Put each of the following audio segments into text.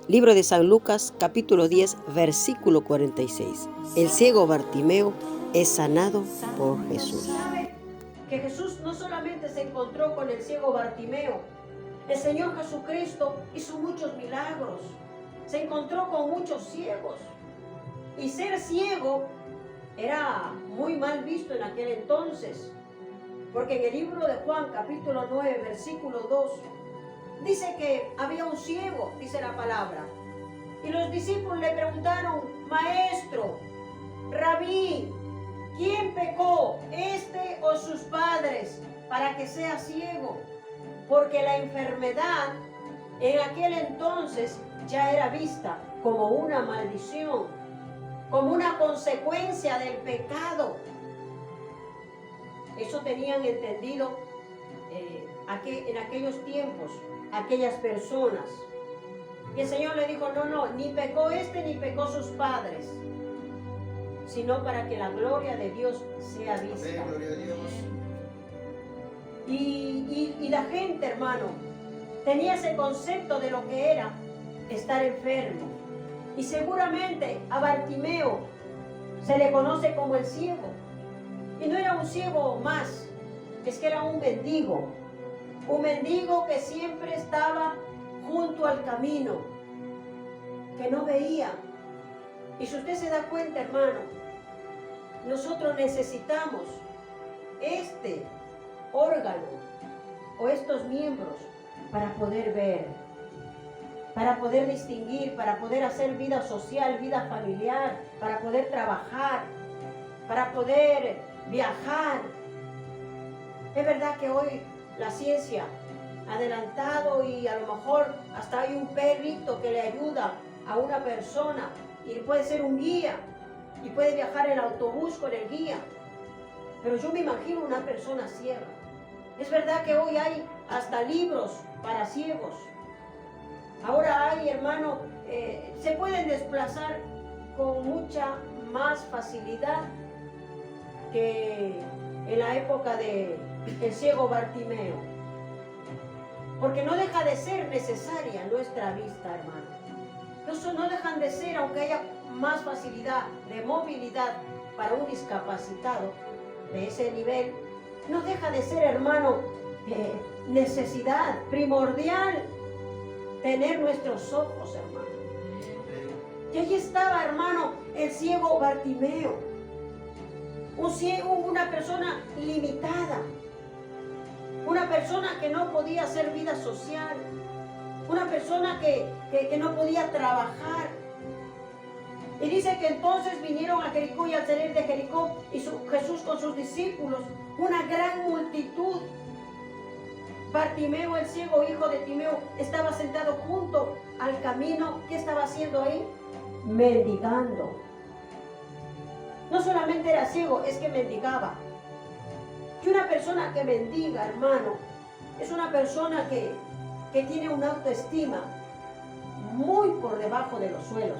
Libro de San Lucas, capítulo 10, versículo 46. El ciego Bartimeo es sanado por Jesús. ¿Sabe que Jesús no solamente se encontró con el ciego Bartimeo? El Señor Jesucristo hizo muchos milagros. Se encontró con muchos ciegos. Y ser ciego era muy mal visto en aquel entonces. Porque en el libro de Juan, capítulo 9, versículo 2, dice que había un ciego, dice la palabra. Y los discípulos le preguntaron: Maestro, Rabí, ¿quién pecó, este o sus padres, para que sea ciego? Porque la enfermedad en aquel entonces ya era vista como una maldición, como una consecuencia del pecado. Eso tenían entendido en aquellos tiempos, aquellas personas. Y el Señor le dijo: no, ni pecó este ni pecó sus padres, sino para que la gloria de Dios sea vista. Amén, gloria a Dios. Y la gente, hermano, tenía ese concepto de lo que era estar enfermo. Y seguramente a Bartimeo se le conoce como el ciego. Y no era un ciego más, es que era un mendigo. Un mendigo que siempre estaba junto al camino, que no veía. Y si usted se da cuenta, hermano, nosotros necesitamos este órgano o estos miembros para poder ver, para poder distinguir, para poder hacer vida social, vida familiar, para poder trabajar, para poder viajar. Es verdad que hoy la ciencia ha adelantado y a lo mejor hasta hay un perrito que le ayuda a una persona y puede ser un guía y puede viajar en autobús con el guía. Pero yo me imagino una persona ciega. Es verdad que hoy hay hasta libros para ciegos. Ahora hay, hermano, se pueden desplazar con mucha más facilidad que en la época del ciego Bartimeo. Porque no deja de ser necesaria nuestra vista, hermano. No dejan de ser, aunque haya más facilidad de movilidad para un discapacitado de ese nivel, no deja de ser, hermano, necesidad primordial tener nuestros ojos, hermano. Y allí estaba, hermano, el ciego Bartimeo. Un ciego, una persona limitada, una persona que no podía hacer vida social, una persona que no podía trabajar. Y dice que entonces vinieron a Jericó, y al salir de Jericó Jesús con sus discípulos, una gran multitud. Bartimeo, el ciego, hijo de Timeo, estaba sentado junto al camino. ¿Qué estaba haciendo ahí? Mendigando. No solamente era ciego, es que mendigaba. Y una persona que mendiga, hermano, es una persona que tiene una autoestima muy por debajo de los suelos.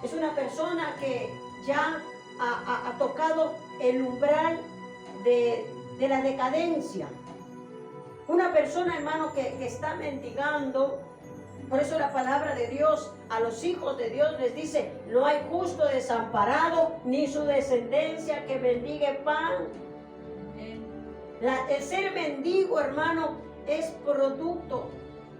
Es una persona que ya ha tocado el umbral de la decadencia. Una persona, hermano, que está mendigando. Por eso la palabra de Dios a los hijos de Dios les dice: no hay justo desamparado, ni su descendencia que mendigue pan. El ser mendigo, hermano, es producto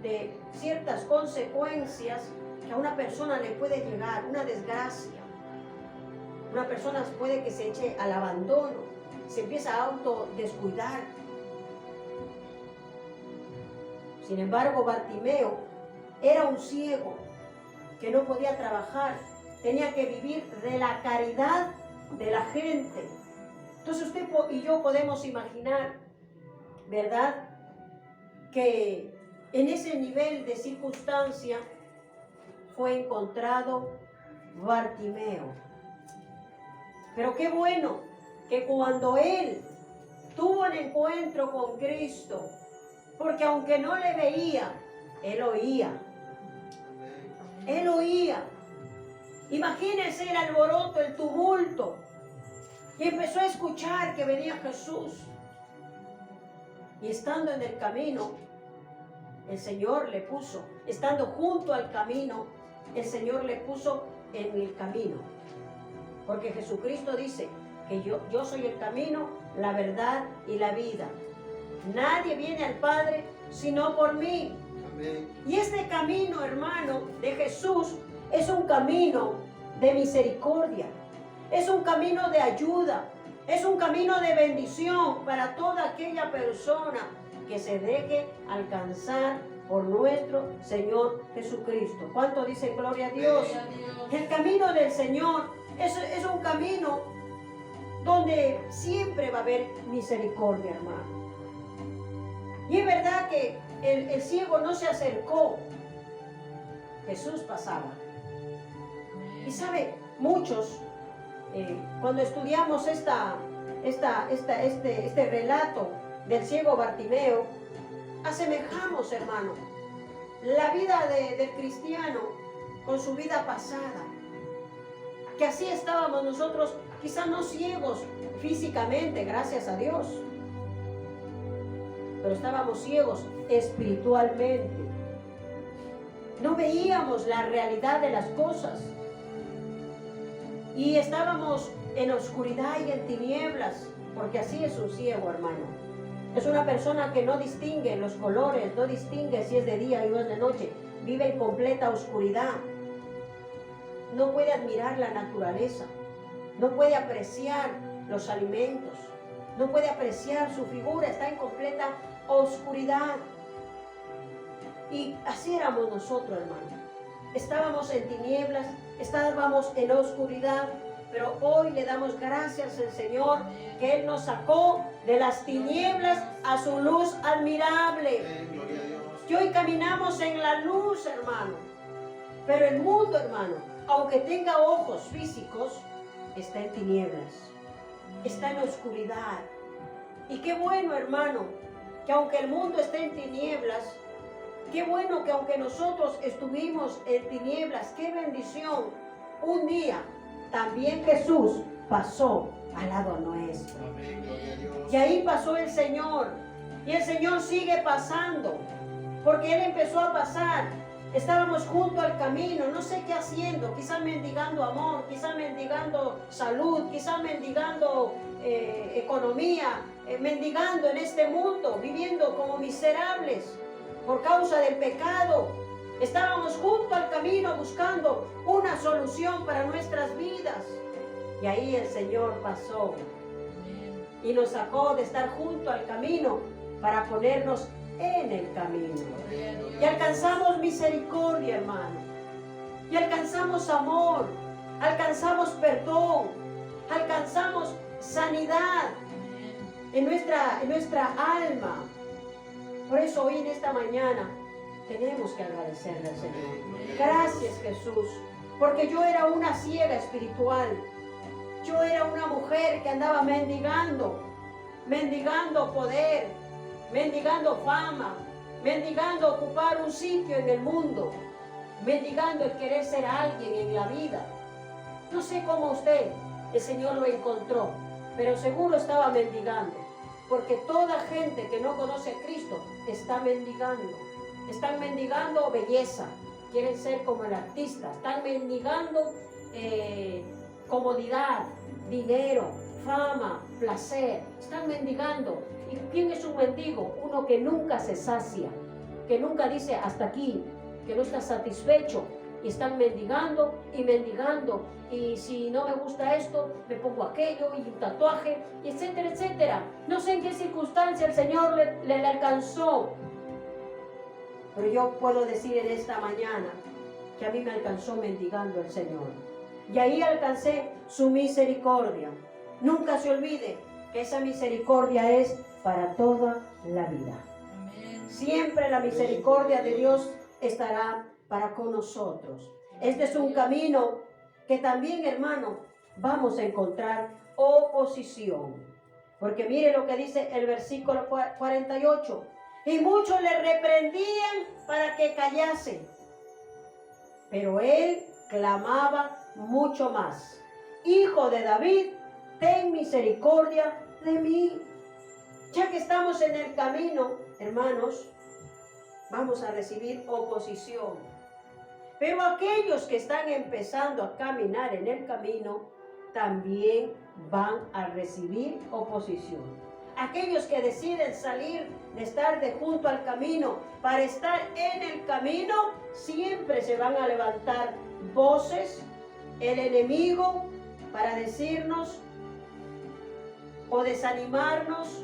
de ciertas consecuencias que a una persona le puede llegar, una desgracia. Una persona puede que se eche al abandono, se empieza a autodescuidar. Sin embargo, Bartimeo era un ciego que no podía trabajar, tenía que vivir de la caridad de la gente. Entonces usted y yo podemos imaginar, ¿verdad?, que en ese nivel de circunstancia fue encontrado Bartimeo. Pero qué bueno que cuando él tuvo un encuentro con Cristo, porque aunque no le veía, él oía. Él oía. Imagínense el alboroto, el tumulto. Y empezó a escuchar que venía Jesús. Y estando en el camino, el Señor le puso, estando junto al camino, el Señor le puso en el camino. Porque Jesucristo dice que yo soy el camino, la verdad y la vida. Nadie viene al Padre sino por mí. Amén. Y este camino, hermano, de Jesús es un camino de misericordia, es un camino de ayuda, es un camino de bendición para toda aquella persona que se deje alcanzar por nuestro Señor Jesucristo. ¿Cuánto dicen gloria a Dios? Gloria a Dios. El camino del Señor es un camino donde siempre va a haber misericordia, hermano. Y es verdad que el ciego no se acercó, Jesús pasaba. Y sabe, muchos, cuando estudiamos este relato del ciego Bartimeo, asemejamos, hermano, la vida del cristiano con su vida pasada. Que así estábamos nosotros, quizá no ciegos físicamente, gracias a Dios, pero estábamos ciegos espiritualmente. No veíamos la realidad de las cosas. Y estábamos en oscuridad y en tinieblas, porque así es un ciego, hermano. Es una persona que no distingue los colores, no distingue si es de día o es de noche. Vive en completa oscuridad. No puede admirar la naturaleza. No puede apreciar los alimentos. No puede apreciar su figura. Está en completa oscuridad. Y así éramos nosotros, hermano. Estábamos en tinieblas, estábamos en oscuridad, pero hoy le damos gracias al Señor que Él nos sacó de las tinieblas a su luz admirable. Y hoy caminamos en la luz, hermano. Pero el mundo, hermano, aunque tenga ojos físicos, está en tinieblas, está en oscuridad. Y qué bueno, hermano, que aunque el mundo esté en tinieblas, qué bueno que aunque nosotros estuvimos en tinieblas, qué bendición, un día también Jesús pasó al lado nuestro. Y ahí pasó el Señor. Y el Señor sigue pasando, porque Él empezó a pasar. Estábamos junto al camino, no sé qué haciendo, quizás mendigando amor, quizás mendigando salud, quizás mendigando economía, mendigando en este mundo, viviendo como miserables por causa del pecado. Estábamos junto al camino buscando una solución para nuestras vidas. Y ahí el Señor pasó y nos sacó de estar junto al camino para ponernos en el camino. Y alcanzamos misericordia, hermano. Y alcanzamos amor. Alcanzamos perdón. Alcanzamos sanidad en nuestra alma. Por eso hoy en esta mañana tenemos que agradecerle al Señor. Gracias, Jesús, porque yo era una ciega espiritual. Yo era una mujer que andaba mendigando poder, mendigando fama, mendigando ocupar un sitio en el mundo, mendigando el querer ser alguien en la vida. No sé cómo el Señor lo encontró, pero seguro estaba mendigando, porque toda gente que no conoce a Cristo está mendigando. Están mendigando belleza, quieren ser como el artista, están mendigando comodidad, dinero, fama, placer, están mendigando. ¿Y quién es un mendigo? Uno que nunca se sacia, que nunca dice hasta aquí, que no está satisfecho, y están mendigando, y si no me gusta esto, me pongo aquello, y un tatuaje, y etcétera, etcétera. No sé en qué circunstancia el Señor le alcanzó, pero yo puedo decir en esta mañana que a mí me alcanzó mendigando el Señor. Y ahí alcancé su misericordia. Nunca se olvide que esa misericordia es para toda la vida. Amén. Siempre la misericordia de Dios estará para con nosotros. Este es un camino que también, hermano, vamos a encontrar oposición. Porque mire lo que dice el versículo 48. Y muchos le reprendían para que callase. Pero él clamaba mucho más: Hijo de David, ten misericordia de mí. Ya que estamos en el camino, hermanos, vamos a recibir oposición. Pero aquellos que están empezando a caminar en el camino, también van a recibir oposición. Aquellos que deciden salir de estar de junto al camino para estar en el camino, siempre se van a levantar voces, el enemigo, para decirnos o desanimarnos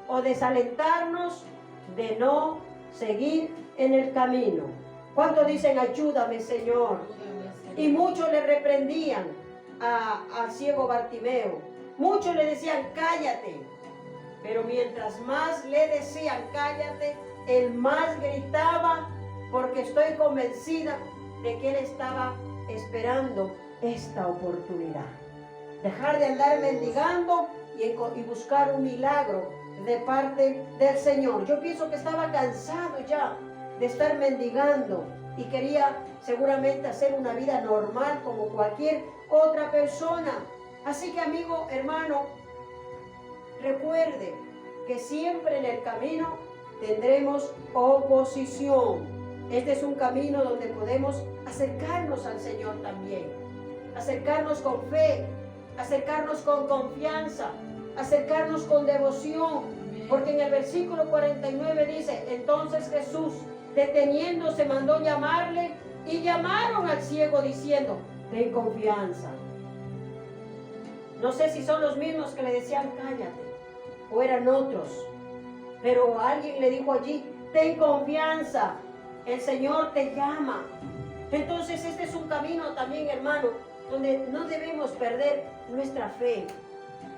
o desalentarnos de no seguir en el camino. ¿Cuántos dicen ayúdame, Señor? Y muchos le reprendían al ciego Bartimeo. Muchos le decían cállate. Pero mientras más le decían cállate, él más gritaba, porque estoy convencida de que él estaba esperando esta oportunidad. Dejar de andar mendigando y buscar un milagro de parte del Señor. Yo pienso que estaba cansado ya de estar mendigando y quería seguramente hacer una vida normal como cualquier otra persona. Así que, amigo, hermano, recuerde que siempre en el camino tendremos oposición. Este es un camino donde podemos acercarnos al Señor también, acercarnos con fe, acercarnos con confianza, acercarnos con devoción, porque en el versículo 49 dice, entonces Jesús, deteniéndose, mandó llamarle, y llamaron al ciego diciendo, ten confianza. No sé si son los mismos que le decían cállate, o eran otros, pero alguien le dijo allí, ten confianza, el Señor te llama. Entonces este es un camino también, hermano, donde no debemos perder nuestra fe,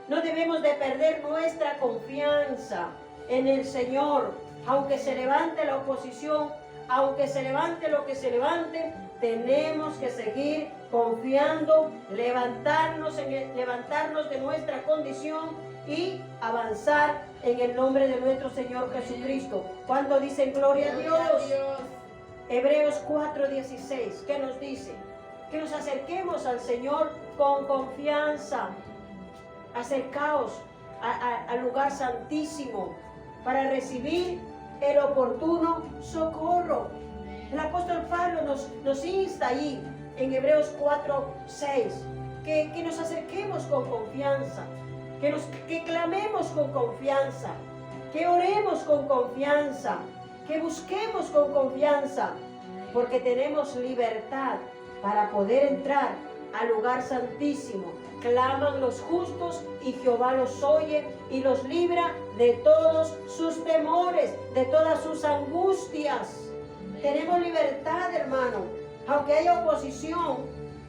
no debemos de perder nuestra confianza en el Señor. Aunque se levante la oposición, aunque se levante lo que se levante, tenemos que seguir confiando, levantarnos de nuestra condición y avanzar en el nombre de nuestro Señor Jesucristo. Cuando dicen gloria a Dios. Hebreos 4:16, ¿qué nos dice? Que nos acerquemos al Señor con confianza. Acercaos al lugar santísimo para recibir el oportuno socorro. El apóstol Pablo nos insta ahí en Hebreos 4:6 que nos acerquemos con confianza, que clamemos con confianza, que oremos con confianza, que busquemos con confianza, porque tenemos libertad para poder entrar al lugar santísimo. Claman los justos y Jehová los oye y los libra de todos sus temores, de todas sus angustias. Tenemos libertad, hermano. Aunque haya oposición,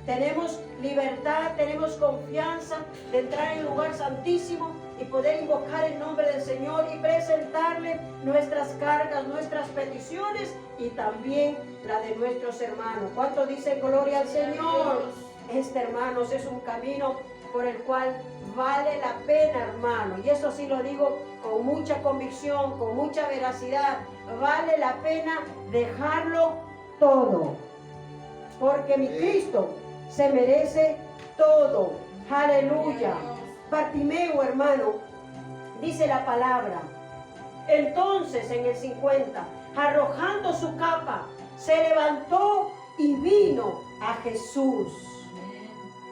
tenemos libertad, tenemos confianza de entrar en el lugar santísimo y poder invocar el nombre del Señor y presentarle nuestras cargas, nuestras peticiones y también la de nuestros hermanos. ¿Cuánto dicen gloria al Señor? Este, hermanos, es un camino por el cual vale la pena, hermano. Y eso sí lo digo con mucha convicción, con mucha veracidad. Vale la pena dejarlo todo. Porque mi Cristo se merece todo. Aleluya. Bartimeo, hermano, dice la palabra. Entonces, en el 50, arrojando su capa, se levantó y vino a Jesús.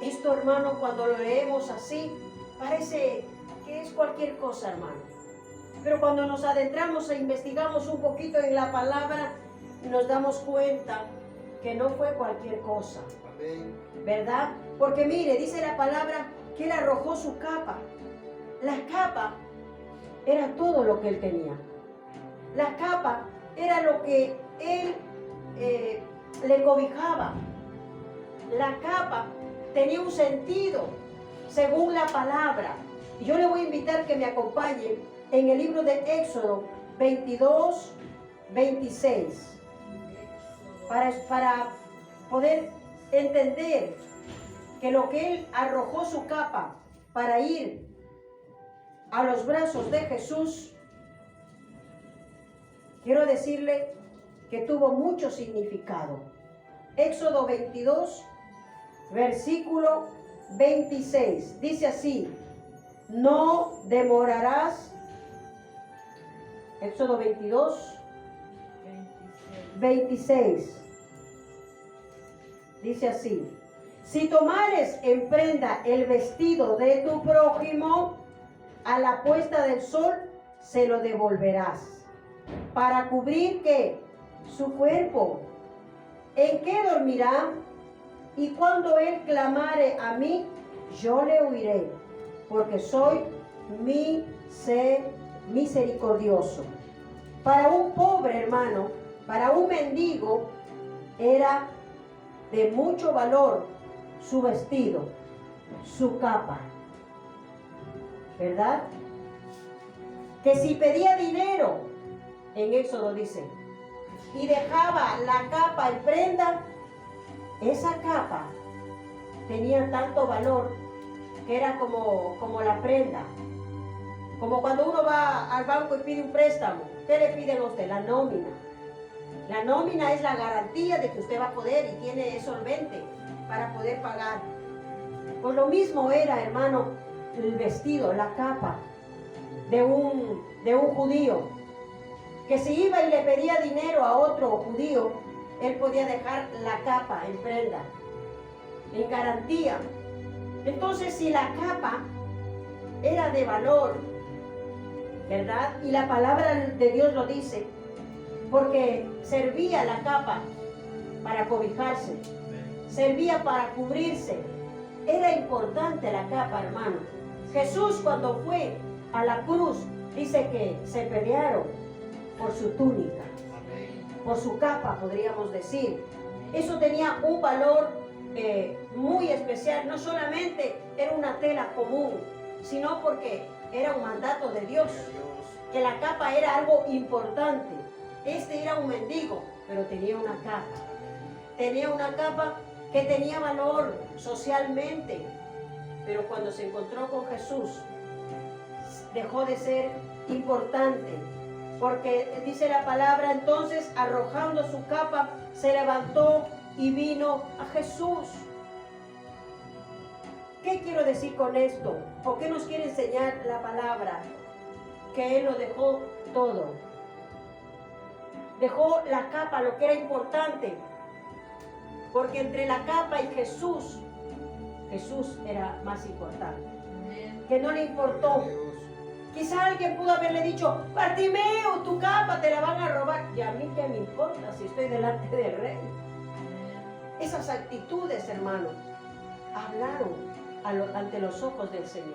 Esto, hermano, cuando lo leemos así, parece que es cualquier cosa, hermano. Pero cuando nos adentramos e investigamos un poquito en la palabra, nos damos cuenta que no fue cualquier cosa. ¿Verdad? Porque mire, dice la palabra que él arrojó su capa. La capa era todo lo que él tenía. La capa era lo que él le cobijaba. La capa tenía un sentido según la palabra. Y yo le voy a invitar que me acompañe en el libro de Éxodo 22:26 para poder entender que lo que él arrojó su capa para ir a los brazos de Jesús, quiero decirle que tuvo mucho significado. Éxodo 22, versículo 26, dice así: no demorarás, Éxodo 22, 26. Dice así: si tomares en prenda el vestido de tu prójimo, a la puesta del sol se lo devolverás, para cubrir ¿qué? Su cuerpo. ¿En qué dormirá? Y cuando él clamare a mí, yo le oiré, porque soy misericordioso. Para un pobre hermano, para un mendigo, era de mucho valor su vestido, su capa, ¿verdad? Que si pedía dinero, en Éxodo dice, y dejaba la capa en prenda, esa capa tenía tanto valor que era como la prenda. Como cuando uno va al banco y pide un préstamo, ¿qué le piden a usted? La nómina. La nómina es la garantía de que usted va a poder y tiene solvente para poder pagar. Pues lo mismo era, hermano, el vestido, la capa de un judío, que si iba y le pedía dinero a otro judío, él podía dejar la capa en prenda, en garantía. Entonces, si la capa era de valor, ¿verdad? Y la palabra de Dios lo dice, porque servía la capa para cobijarse, servía para cubrirse. Era importante la capa, hermano. Jesús, cuando fue a la cruz, dice que se pelearon por su túnica, por su capa, podríamos decir. Eso tenía un valor muy especial. No solamente era una tela común, sino porque era un mandato de Dios, que la capa era algo importante. Este era un mendigo, pero tenía una capa. Tenía una capa que tenía valor socialmente, pero cuando se encontró con Jesús, dejó de ser importante, porque dice la palabra, entonces arrojando su capa, se levantó y vino a Jesús. ¿Qué quiero decir con esto? ¿O qué nos quiere enseñar la palabra? Que Él lo dejó todo. Dejó la capa, lo que era importante, porque entre la capa y Jesús, Jesús era más importante, que no le importó. Quizá alguien pudo haberle dicho, Bartimeo, tu capa te la van a robar. Y a mí qué me importa si estoy delante del rey. Esas actitudes, hermano, hablaron ante los ojos del Señor.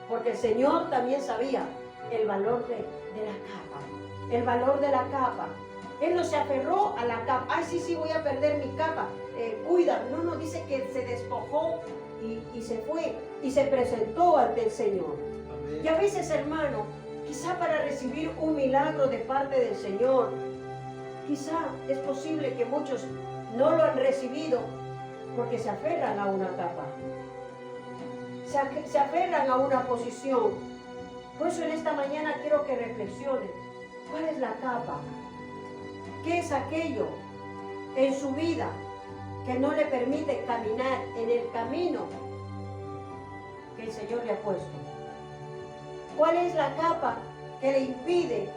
Porque el Señor también sabía el valor de la capa. El valor de la capa. Él no se aferró a la capa. Ay, sí, voy a perder mi capa. Cuida. No, dice que se despojó y se fue. Y se presentó ante el Señor. Y a veces, hermano, quizá para recibir un milagro de parte del Señor, quizá es posible que muchos no lo han recibido porque se aferran a una capa, se aferran a una posición. Por eso en esta mañana quiero que reflexionen. ¿Cuál es la capa? ¿Qué es aquello en su vida que no le permite caminar en el camino que el Señor le ha puesto? ¿Cuál es la capa que le impide,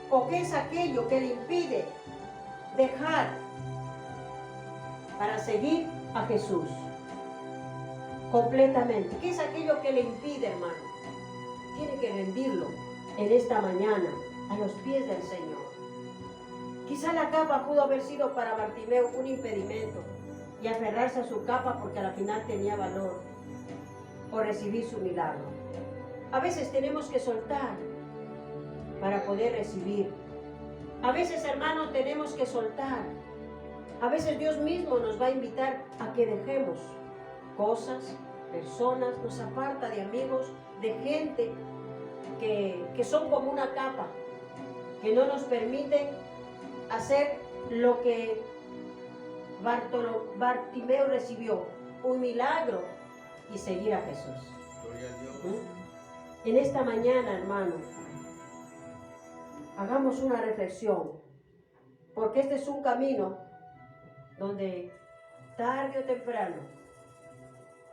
o qué es aquello que le impide dejar para seguir a Jesús completamente? ¿Qué es aquello que le impide, hermano? Tiene que rendirlo en esta mañana a los pies del Señor. Quizá la capa pudo haber sido para Bartimeo un impedimento y aferrarse a su capa porque al final tenía valor o recibir su milagro. A veces tenemos que soltar para poder recibir. A veces, hermano, tenemos que soltar. A veces Dios mismo nos va a invitar a que dejemos cosas, personas, nos aparta de amigos, de gente que son como una capa, que no nos permiten hacer lo que Bartimeo recibió, un milagro y seguir a Jesús. Gloria a Dios. En esta mañana, hermano, hagamos una reflexión, porque este es un camino donde tarde o temprano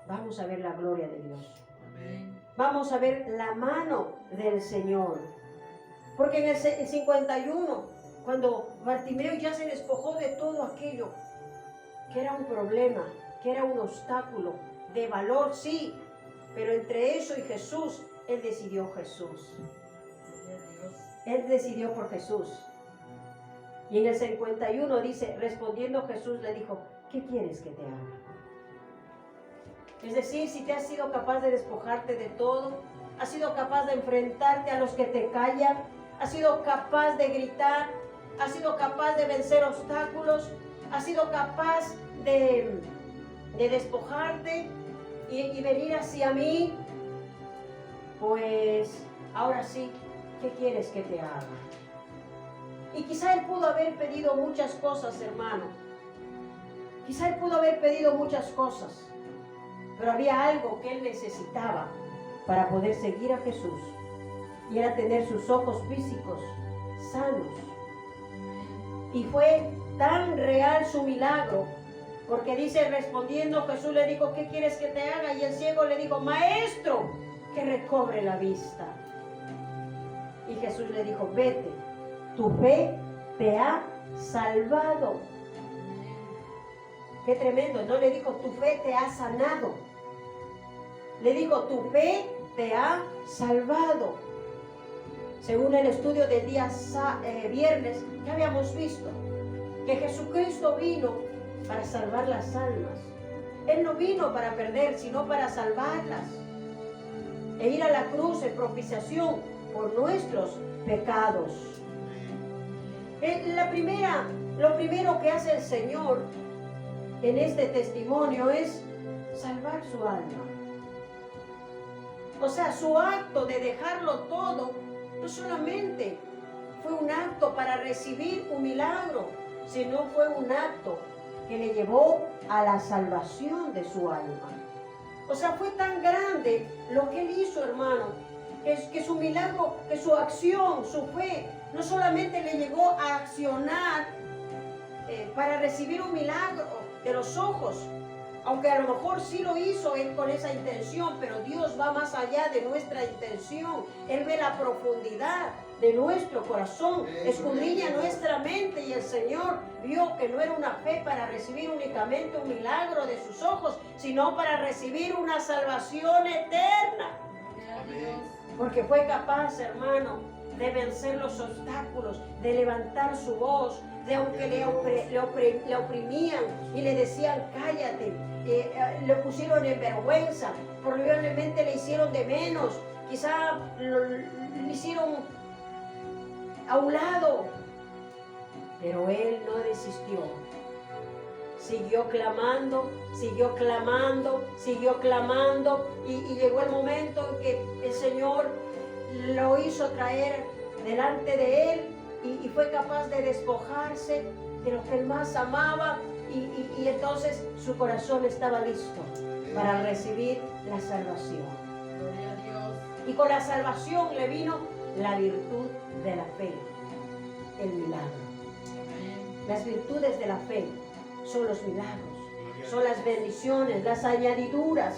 vamos a ver la gloria de Dios. Amén. Vamos a ver la mano del Señor. Porque en el 51, cuando Bartimeo ya se despojó de todo aquello, que era un problema, que era un obstáculo, de valor, sí, pero entre eso y Jesús, él decidió Jesús. Él decidió por Jesús. Y en el 51 dice, respondiendo Jesús le dijo, ¿qué quieres que te haga? Es decir, si te has sido capaz de despojarte de todo, has sido capaz de enfrentarte a los que te callan, has sido capaz de gritar, has sido capaz de vencer obstáculos, has sido capaz de despojarte y venir hacia mí, pues ahora sí, ¿qué quieres que te haga? Y quizá él pudo haber pedido muchas cosas, hermano. Quizá él pudo haber pedido muchas cosas, pero había algo que él necesitaba para poder seguir a Jesús, y era tener sus ojos físicos sanos. Y fue tan real su milagro, porque dice, respondiendo Jesús le dijo, ¿qué quieres que te haga? Y el ciego le dijo, maestro, que recobre la vista. Y Jesús le dijo, vete, tu fe te ha salvado. Qué tremendo, no le dijo, tu fe te ha sanado. Le dijo, tu fe te ha salvado. Según el estudio del día viernes, ya habíamos visto que Jesucristo vino para salvar las almas. Él no vino para perder, sino para salvarlas. E ir a la cruz en propiciación por nuestros pecados. Lo primero que hace el Señor en este testimonio es salvar su alma. O sea, su acto de dejarlo todo no solamente fue un acto para recibir un milagro, sino fue un acto que le llevó a la salvación de su alma. O sea, fue tan grande lo que él hizo, hermano, que su milagro, que su acción, su fe, no solamente le llegó a accionar para recibir un milagro de los ojos, aunque a lo mejor sí lo hizo él con esa intención, pero Dios va más allá de nuestra intención. Él ve la profundidad de nuestro corazón, escudriña nuestra mente, y el Señor vio que no era una fe para recibir únicamente un milagro de sus ojos, sino para recibir una salvación eterna. Porque fue capaz, hermano, de vencer los obstáculos, de levantar su voz, de aunque le oprimían y le decían cállate, le pusieron en vergüenza, probablemente le hicieron de menos, quizá le hicieron a un lado, pero él no desistió. Siguió clamando, siguió clamando, siguió clamando, y llegó el momento en que el Señor lo hizo traer delante de él, y fue capaz de despojarse de lo que él más amaba, y entonces su corazón estaba listo para recibir la salvación. Y con la salvación le vino la virtud de la fe, el milagro. Las virtudes de la fe son los milagros, son las bendiciones, las añadiduras.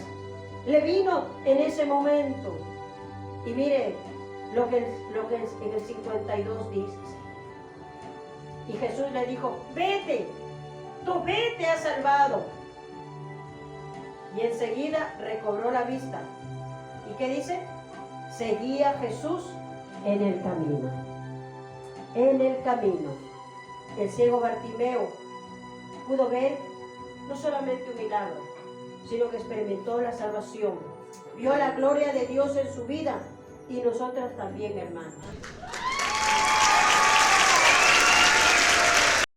Le vino en ese momento. Y mire lo que en el 52 dice. Y Jesús le dijo, vete, tu fe te ha salvado. Y enseguida recobró la vista. ¿Y qué dice? Seguía Jesús en el camino. En el camino. El ciego Bartimeo pudo ver no solamente un milagro, sino que experimentó la salvación. Vio la gloria de Dios en su vida, y nosotras también, hermanos.